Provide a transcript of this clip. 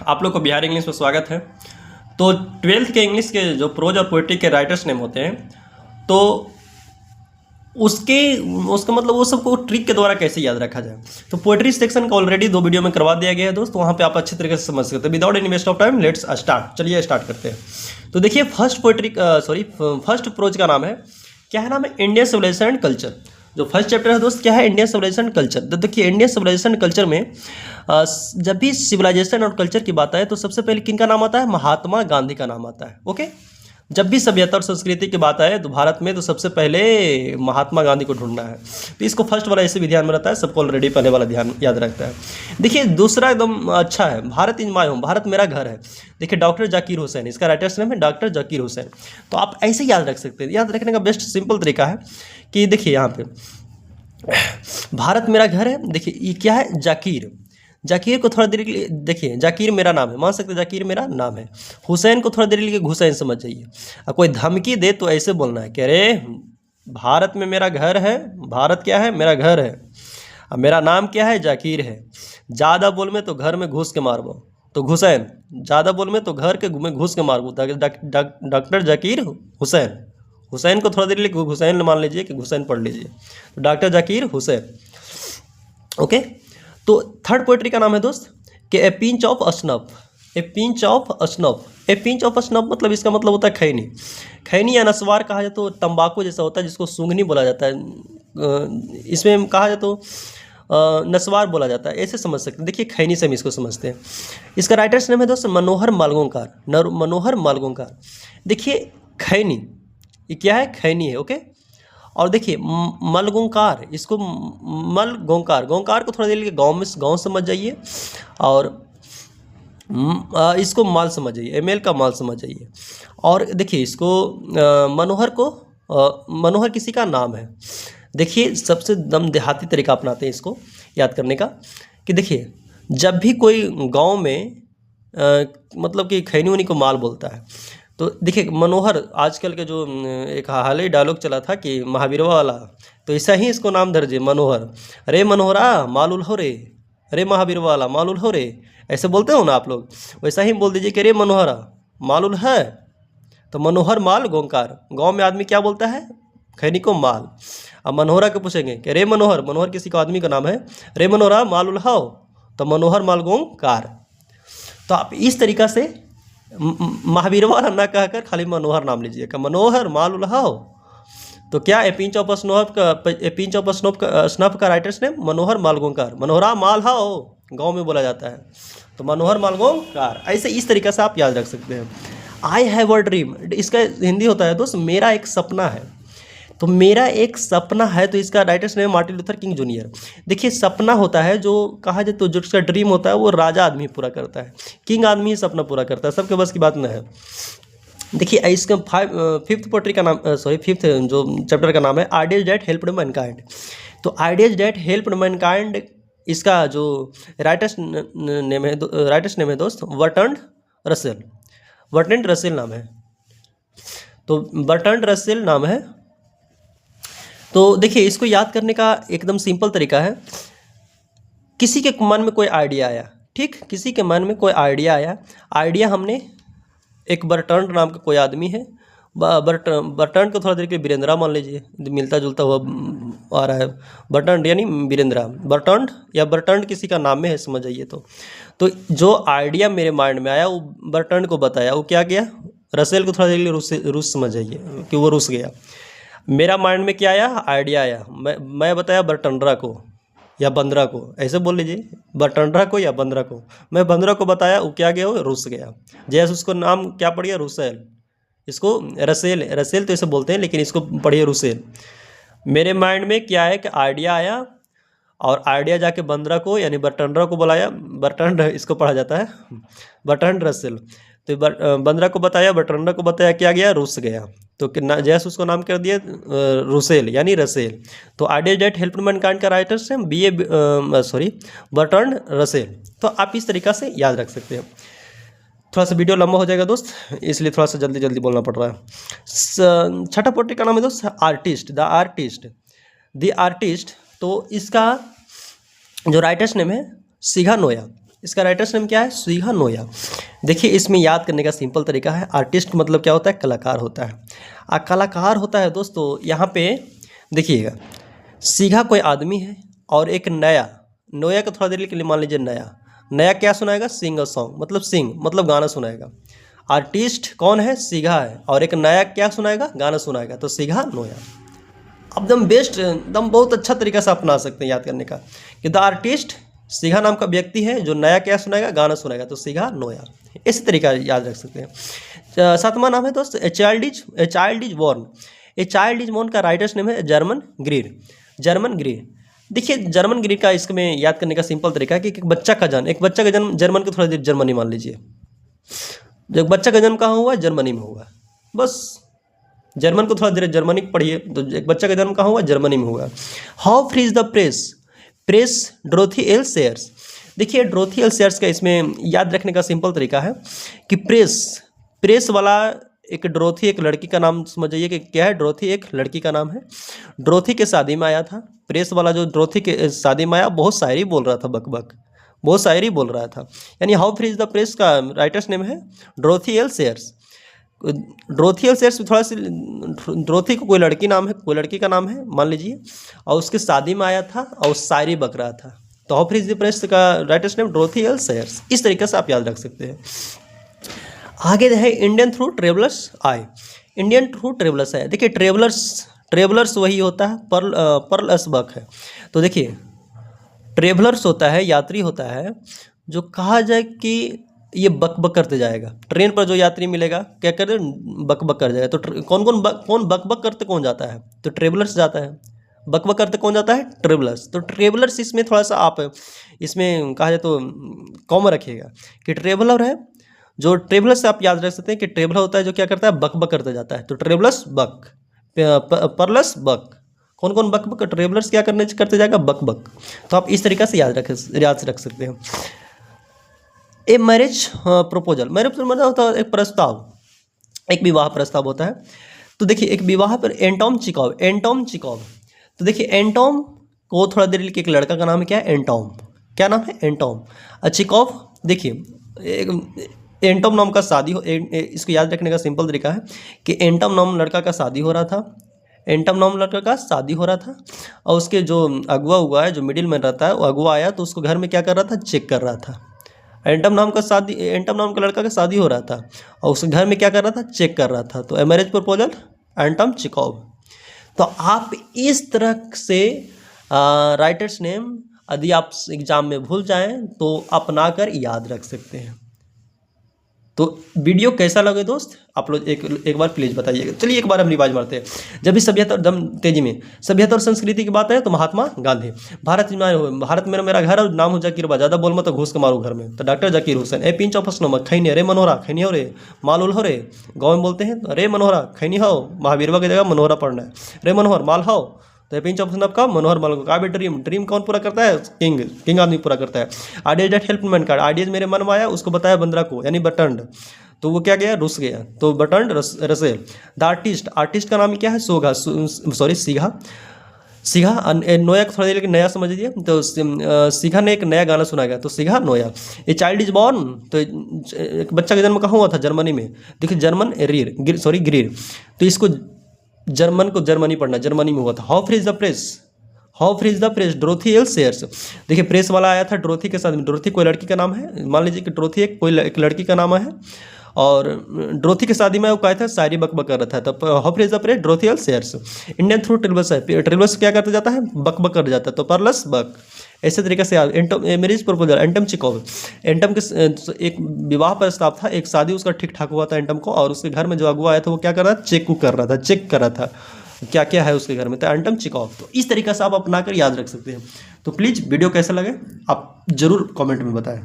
आप लोग को बिहार इंग्लिश में स्वागत है। तो ट्वेल्थ के इंग्लिश के जो प्रोज और पोइट्री के राइटर्स नेम होते हैं, तो उसका मतलब वो सबको ट्रिक के द्वारा कैसे याद रखा जाए। तो पोइट्री सेक्शन का ऑलरेडी 2 वीडियो में करवा दिया गया है दोस्त, वहाँ पे आप अच्छे तरीके से समझ सकते हैं। Without any waste of time let's start. चलिए स्टार्ट करते हैं। तो देखिए फर्स्ट प्रोज का नाम है, क्या है नाम है, इंडियन सिविलाइजेशन एंड कल्चर। जो फर्स्ट चैप्टर है दोस्त क्या है, इंडियन सिविलाइजेशन एंड कल्चर। तो देखिए इंडियन सिविलाइजेशन कल्चर में जब भी सिविलाइजेशन और कल्चर की बात आए तो सबसे पहले किन का नाम आता है, महात्मा गांधी का नाम आता है। ओके, जब भी सभ्यता और संस्कृति की बात आए तो भारत में तो सबसे पहले महात्मा गांधी को ढूंढना है। तो इसको फर्स्ट वाला ऐसे भी ध्यान में रहता है, सबको ऑलरेडी पहले वाला ध्यान याद रखता है। देखिए दूसरा एकदम अच्छा है, Bharat is my home, Bharat मेरा घर है। देखिए डॉक्टर जाकिर हुसैन, इसका राइटर्स नेम है डॉक्टर जाकिर हुसैन। तो आप ऐसे याद रख सकते हैं। याद रखने का बेस्ट सिंपल तरीका है कि देखिए यहाँ पे भारत मेरा घर है, देखिए ये क्या है, जाकिर। जाकिर को थोड़ा देर के लिए देखिए, जाकिर मेरा नाम है, मान सकते हैं जाकिर मेरा नाम है। हुसैन को थोड़ा देर के लिए हुसैन समझ जाइए। अब कोई धमकी दे तो ऐसे बोलना है कि अरे भारत में मेरा घर है, भारत क्या है, मेरा घर है, अब मेरा नाम क्या है, जाकिर है। ज़्यादा बोल में तो घर में घुस के मारबो, तो हुसैन। ज़्यादा बोल में तो घर के में घुस के मारबो, डॉक्टर जाकिर हुसैन। हुसैन को थोड़ा देर लिए हुसैन मान लीजिए कि हुसैन पढ़ लीजिए, तो डॉक्टर जाकिर हुसैन। ओके, तो थर्ड पोइट्री का नाम है दोस्त कि ए pinch of snuff. A pinch of snuff, A pinch of snuff मतलब इसका मतलब होता है खैनी। खैनी या नस्वार कहा जाए तो तंबाकू जैसा होता है, जिसको सूंघनी बोला जाता है। इसमें कहा जाए तो नस्वार बोला जाता है, ऐसे समझ सकते हैं। देखिए खैनी से हम इसको समझते हैं। इसका राइटर्स नेम है दोस्त मनोहर मालगोंकार, मनोहर मालगोंकार। देखिए खैनी ये क्या है, खैनी है। ओके, और देखिए मलगोंकार, इसको मलगोंकार, गोंकार को थोड़ा देर लिए गाँव समझ जाइए, और इसको माल समझ जाइए, एमएल का माल समझ जाइए। और देखिए इसको मनोहर को मनोहर किसी का नाम है। देखिए सबसे दम देहाती तरीका अपनाते हैं इसको याद करने का, कि देखिए जब भी कोई गांव में मतलब कि खैनी उनी को माल बोलता है, तो देखिए मनोहर, आजकल के जो एक हाल ही डायलॉग चला था कि महावीरवा वाला, तो ऐसा ही इसको नाम दर्जे मनोहर। अरे मनोहरा मालूल हो रे, अरे महावीरवा वाला मालूल हो रे, ऐसे बोलते हो ना आप लोग, वैसा ही बोल दीजिए कि अरे मनोहरा मालूल है। तो मनोहर माल गोंकार, गांव में आदमी क्या बोलता है, खैनी को माल। अब मनोहरा को पूछेंगे कि अरे मनोहर, मनोहर किसी का आदमी का नाम है, अरे मनोहरा मालूल हाओ, तो मनोहर माल गोंकार। तो आप इस तरीका से महावीरवा ना कहकर खाली मनोहर नाम लीजिएगा, मनोहर माल उल्हाओ। तो क्या ए पिंच ऑफ स्नफ का राइटर्स नेम मनोहर मालगोंकार, मनोहरा माल हाओ गाँव में बोला जाता है, तो मनोहर मालगोंकार। ऐसे इस तरीके से आप याद रख सकते हैं। आई हैव अ ड्रीम, इसका हिंदी होता है दोस्त मेरा एक सपना है। तो मेरा एक सपना है, तो इसका writers name Martin Luther king junior. देखिए सपना होता है जो कहा जाए तो जो उसका ड्रीम होता है वो राजा आदमी पूरा करता है, किंग आदमी ही सपना पूरा करता है, सबके बस की बात न है। देखिए इसका फिफ्थ पोट्री का नाम फिफ्थ जो चैप्टर का नाम है आइडियाज डेट हेल्प्ड मैनकाइंड। तो आइडियाज डेट हेल्प्ड मैनकाइंड, इसका जो राइटर्स नेम है दोस्त बर्ट्रैंड रसेल। बर्ट्रैंड रसेल नाम है, तो बर्ट्रैंड रसेल नाम है। तो देखिए इसको याद करने का एकदम सिंपल तरीका है, किसी के मन में कोई आइडिया आया, ठीक, किसी के मन में कोई आइडिया आया, आइडिया हमने एक बर्ट्रैंड नाम का कोई आदमी है, बर्ट्रैंड को थोड़ा देर के वीरेंद्रा मान लीजिए, मिलता जुलता हुआ आ रहा है, बर्ट्रैंड यानी वीरेंद्रा, बर्ट्रैंड या बर्ट्रैंड किसी का नाम में है समझ जाइए। तो जो आइडिया मेरे माइंड में आया वो बर्ट्रैंड को बताया, वो क्या किया, रसेल को थोड़ा देर के लिए रूस समझ जाइए कि वो रूस गया। मेरा माइंड में क्या आया, आइडिया आया, मैं बताया बर्ट्रैंडरा को या बंदरा को, ऐसे बोल लीजिए, बर्ट्रैंडरा को या बंदरा को, मैं बंदरा को बताया, वो क्या गया, वो रूस गया। जैसे उसको नाम क्या पड़ गया, रूसेल, इसको रसेल तो ऐसे बोलते हैं, लेकिन इसको पढ़िए रूसेल। मेरे माइंड में क्या है कि आइडिया आया, और आइडिया जाके बंदरा को यानी बर्ट्रैंडरा को बुलाया, बर्ट्रैंड इसको पढ़ा जाता है बर्ट्रैंड रसेल। तो बंदरा को बताया, बर्ट्रैंडरा को बताया, क्या गया, रूस गया। तो जैसे उसको नाम कर दिया रूसेल यानी रसेल। तो आइडियाज डेट हेल्प्ड मैनकाइंड का राइटर्स है बर्ट्रैंड रसेल। तो आप इस तरीका से याद रख सकते हैं। थोड़ा सा वीडियो लंबा हो जाएगा दोस्त, इसलिए थोड़ा सा जल्दी जल्दी बोलना पड़ रहा है। छठा पोट्री का नाम है दोस्त आर्टिस्ट, द आर्टिस्ट। तो इसका जो राइटर्स नेम है सिघा नोया। इसका राइटर्स नेम क्या है? सीगा नोया। देखिए इसमें याद करने का सिंपल तरीका है। आर्टिस्ट मतलब क्या होता है? कलाकार होता है। कलाकार होता है दोस्तों। यहाँ पे देखिएगा, सीगा कोई आदमी है और एक नया, नोया का थोड़ा देर के लिए मान लीजिए नया, नया क्या सुनाएगा? सिंग अ सॉन्ग, मतलब सिंग मतलब गाना सुनाएगा। आर्टिस्ट कौन है? सीगा है, और एक नया क्या सुनाएगा? गाना सुनाएगा, तो सीगा नोया। अब एकदम बेस्ट, एकदम बहुत अच्छा तरीका से अपना सकते हैं याद करने का कि द आर्टिस्ट सीगा नाम का व्यक्ति है जो नया क्या सुनाएगा? गाना सुनाएगा, तो सीगा नोया। इसी तरीका याद रख सकते हैं। सातवां नाम है दोस्त a child is born. A child is born का राइटर्स नेम है जर्मन ग्रीर। Germaine Greer. देखिए जर्मन ग्रीर का इसमें याद करने का सिंपल तरीका है कि एक बच्चा का जन्म जर्मन को थोड़ा देर जर्मनी मान लीजिए। जब बच्चा का जन्म कहाँ हुआ? जर्मनी में हुआ। बस जर्मन को थोड़ा देर जर्मनी पढ़िए, तो एक बच्चा का जन्म कहाँ हुआ? जर्मनी में हुआ। How free is the press? Press Dorothy L shares. देखिए डोरोथी एल सेयर्स का इसमें याद रखने का सिंपल तरीका है कि प्रेस वाला एक डोरोथी, एक लड़की का नाम समझ जाइए कि क्या है? डोरोथी एक लड़की का नाम है। डोरोथी के शादी में आया था। प्रेस वाला जो डोरोथी के शादी में आया, बहुत शायरी बोल रहा था, बक बहुत शायरी बोल रहा था। यानी how free is the press का राइटर्स नेम है Dorothy L shares. Dorothy L shares थोड़ा सी, डोरोथी को कोई लड़की नाम है, कोई लड़की का नाम है मान लीजिए, और उसके शादी में आया था और शायरी बक रहा था, तो how free is the press का writer's name Dorothy L Sayers. इस तरीके से आप याद रख सकते हैं। आगे है इंडियन थ्रू ट्रेवलर्स आए। इंडियन थ्रू ट्रेवलर्स आए। देखिए ट्रेवलर्स वही होता है, पर्ल अस बक है। तो देखिए ट्रेवलर्स होता है, यात्री होता है, जो कहा जाए कि ये बक करते जाएगा। ट्रेन पर जो यात्री मिलेगा क्या करे? बक कर जाएगा। तो कौन बक करते कौन जाता है? तो ट्रेवलर्स जाता है। बक करते कौन जाता है? ट्रेवलर्स। तो ट्रेवलर्स इसमें थोड़ा सा आप इसमें कहा जाए तो कॉमन रखिएगा कि ट्रेवलर है, जो ट्रेवलर से आप याद रख सकते हैं कि ट्रेवलर होता है जो क्या करता है? बक करते जाता है। तो ट्रेवलर्स बक, परलस बक। कौन बक? ट्रेवलर्स क्या करते जाएगा? बक। तो आप इस तरीके से याद रख सकते हैं। A marriage proposal. मैरिज मतलब होता है एक प्रस्ताव, एक विवाह प्रस्ताव होता है। तो देखिए एक विवाह पर एंटोम चिकोव। तो देखिए एंटोम को थोड़ा देर के, एक लड़का का नाम है क्या है? एंटोम। क्या नाम है? एंटोम। चिकोव। देखिए एंटोम नाम का शादी हो, इसको याद रखने का सिंपल तरीका है कि एंटोम नाम लड़का का शादी हो रहा था। एंटोम नाम लड़का का शादी हो रहा था, और उसके जो अगुआ हुआ है, जो मिडिल में रहता है, वो अगुआ आया तो उसको घर में क्या कर रहा था? चेक कर रहा था। एंटोम नाम का लड़का का शादी हो रहा था और उसके घर में क्या कर रहा था? चेक कर रहा था। तो ए मैरिज प्रपोजल एंटोम चिकोव। तो आप इस तरह से राइटर्स नेम यदि आप एग्जाम में भूल जाएं तो अपना कर याद रख सकते हैं। तो वीडियो कैसा लगे दोस्त, आप लोग एक बार प्लीज़ बताइएगा। चलिए एक बार हम रिवाज मारते हैं। जब भी सभ्यता और दम तेजी में सभ्यता और संस्कृति की बात है तो महात्मा गांधी। भारत में मेरा घर और नाम हो जाकिर बा, ज़्यादा बोल मत तो घूस के मारू घर में, तो doctor Zakir Hussain. A pinch of नमक खैनी रे मनोहरा खैनी हो रे, माल हो रे, गाँव में बोलते हैं रे मनोहरा खैनी हो, महावीरवा की जगह मनोहरा पढ़ना है, रे मनोहर माल हो। तो पिंच ऑफ आपका मनोहर माल का भी ड्रीम कौन पूरा करता है? किंग आदमी पूरा करता है। Ideas that help man card, ideas मेरे मन में आया उसको बताया बंदरा को, यानी बटंड, तो वो क्या गया? रुस गया, तो बटंड रसेल। द आर्टिस्ट का नाम क्या है? सीगा। नोया को थोड़ा देर नया समझ लीजिए, तो सीगा ने एक नया गाना सुना गया, तो सीगा Noah. A child is born, तो एक बच्चा का जन्म कहाँ हुआ था? जर्मनी में। देखिए जर्मन ग्रीर, तो इसको जर्मन को जर्मनी पढ़ना, जर्मनी में हुआ था। How free is the press Dorothy L shares. देखिए प्रेस वाला आया था डोरोथी के साथ में। डोरोथी कोई लड़की का नाम है, मान लीजिए कि डोरोथी एक लड़की का नाम है, और डोरोथी की शादी में वो कहा था शायरी बक कर रहा था। तब how free is the press Dorothy L shares. Indian through travellers है, ट्रेवलर्स क्या करते जाता है? बक कर जाता है, तो परलस बक। ऐसे तरीके से एंटम मैरिज प्रपोजल एंटम चिकोव। एंटम के एक विवाह प्रस्ताव था, एक शादी उसका ठीक ठाक हुआ था एंटम को, और उसके घर में जो अगुआ आया था वो क्या कर रहा था? चेक कर रहा था क्या क्या है उसके घर में, तो एंटम चिकोव। तो इस तरीके से आप अपना कर याद रख सकते हैं। तो प्लीज़ वीडियो कैसा लगे आप जरूर कमेंट में बताएं।